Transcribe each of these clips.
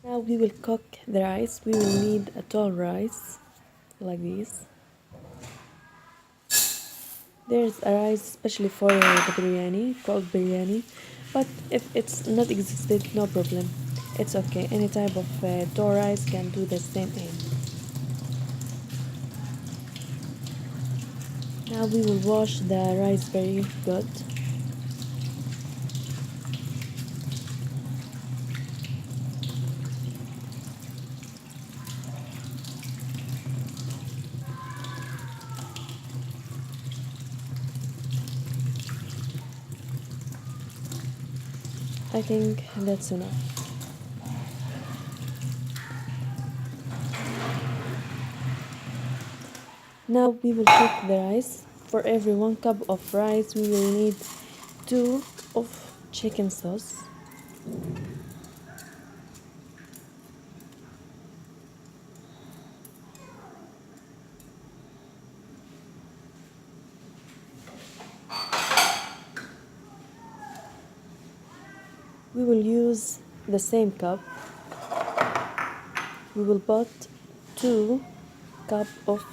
Now we will cook the rice. We will need a tall rice like this. There's a rice especially for the biryani called biryani, but if it's not existed, no problem. It's okay. Any type of tall rice can do the same aim. Now we will wash the rice very good. I think that's enough. Now we will cook the rice. For every 1 cup of rice, we will need 2 of chicken sauce. We will use the same cup. We will put 2 cup of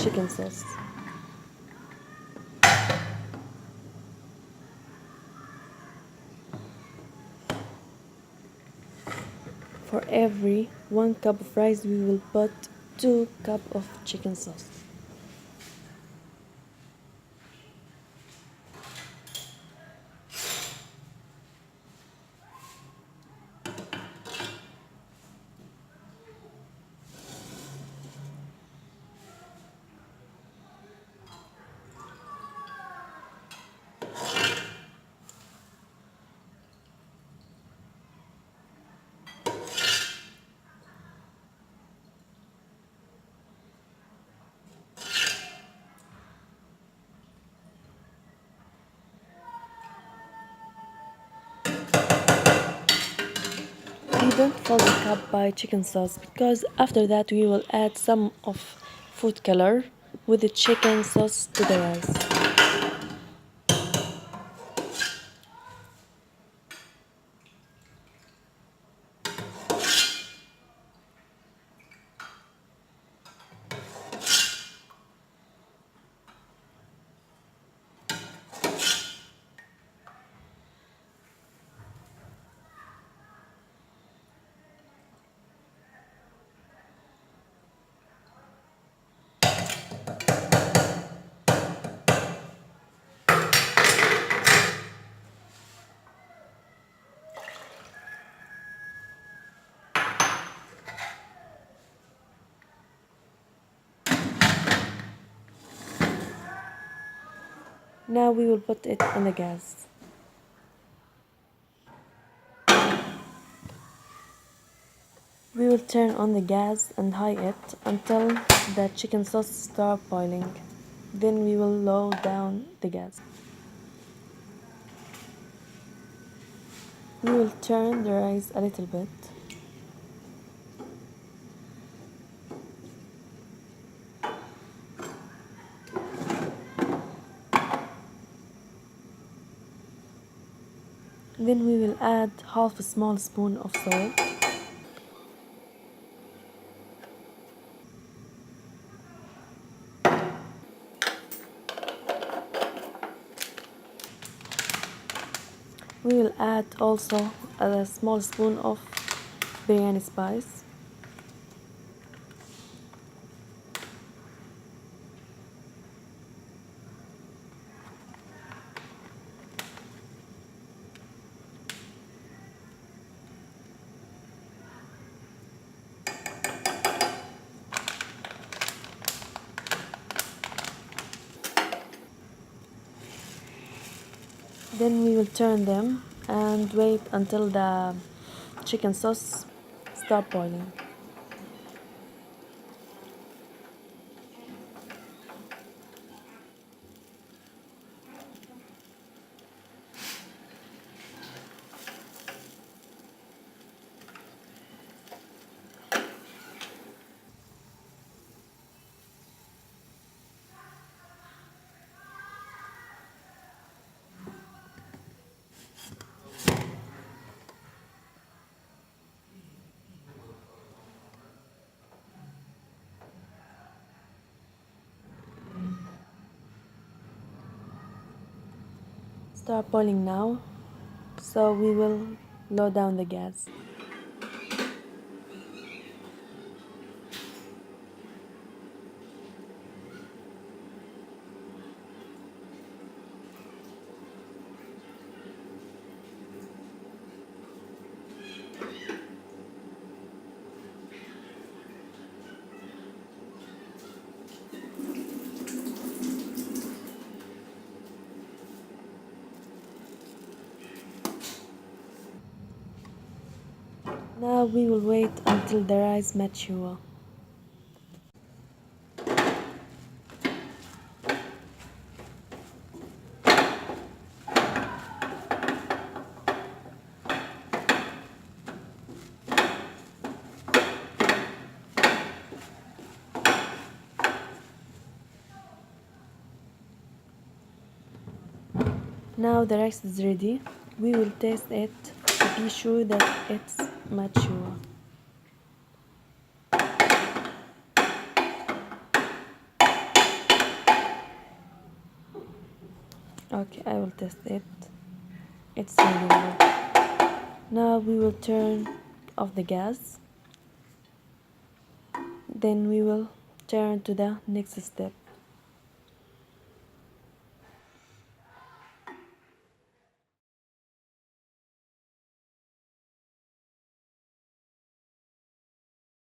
chicken sauce. For every 1 cup of rice, we will put 2 cup of chicken sauce. We don't fill the cup by chicken sauce because after that we will add some of food color with the chicken sauce to the rice. Now we will put it on the gas. We will turn on the gas and high it until the chicken sauce starts boiling. Then we will lower down the gas. We will turn the rice a little bit. Then we will add half a small spoon of salt. We will add also a small spoon of biryani spice. Then we will turn them and wait until the chicken sauce start boiling. Start boiling now, so we will lower down the gas. Now we will wait until the rice mature. Now the rice is ready. We will taste it to be sure that it's mature. Okay, I will test it. It's really good. Now we will turn off the gas. Then we will turn to the next step.